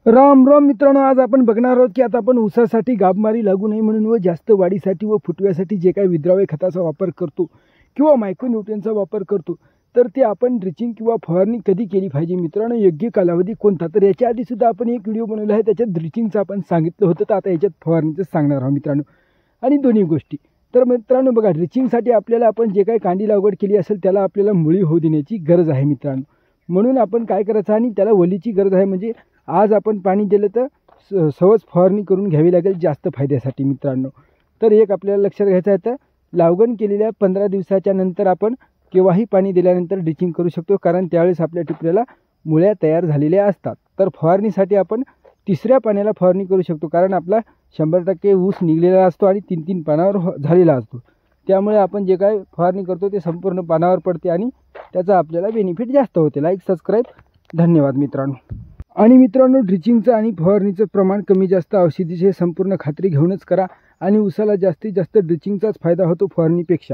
राम राम मित्रांनो, आज आपण बघणार आहोत की आता आपण ऊसासाठी गाभमारी लागू नये म्हणून व जास्त वाढीसाठी व फुटव्यासाठी जे काही विद्राव्य खताचा वापर करतो किंवा मायक्रोन्यूट्रियनचा वापर करतो, तर ते आपण ड्रिचिंग किंवा फवारणी कधी केली पाहिजे मित्रांनो, योग्य कालावधी कोणता. तर याच्या आधी सुद्धा आपण एक व्हिडिओ बनवला आहे, त्याच्यात ड्रिचिंगचं आपण सांगितलं होतं, तर आता याच्यात फवारणीचं सांगणार आहोत मित्रांनो. आणि दोन्ही गोष्टी. तर मित्रांनो बघा, ड्रिचिंगसाठी आपल्याला आपण जे काही कांडी लागवड केली असेल त्याला आपल्याला मुळी होऊ देण्याची गरज आहे मित्रांनो. म्हणून आपण काय करायचं आणि त्याला वलीची गरज आहे, म्हणजे आज आपण पाणी दिलं तर सहज फवारणी करून घ्यावी लागेल जास्त फायद्यासाठी मित्रांनो. तर एक आपल्याला लक्षात घ्यायचं आहे, तर लागवड केलेल्या 15 दिवसाच्या नंतर आपण केव्हाही पाणी दिल्यानंतर ड्रिचिंग करू शकतो, कारण त्यावेळेस आपल्या टिपऱ्याला मुळ्या तयार झालेल्या असतात. तर फवारणीसाठी आपण तिसऱ्या पाण्याला फवारणी करू शकतो, कारण आपला 100% ऊस निघलेला असतो आणि 3-3 पानावर झालेला असतो. त्यामुळे आपण जे काय फवारणी करतो ते संपूर्ण पानावर पडते आणि त्याचा आपल्याला बेनिफिट जास्त होते. लाईक, सबस्क्राईब, धन्यवाद मित्रांनो. आणि मित्रांनो, ड्रिचिंगचं आणि फवारणीचं प्रमाण कमी जास्त औषधीची संपूर्ण खात्री घेऊनच करा आणि ऊसाला जास्तीत जास्त ड्रिचिंगचाच फायदा होतो फवारणीपेक्षा.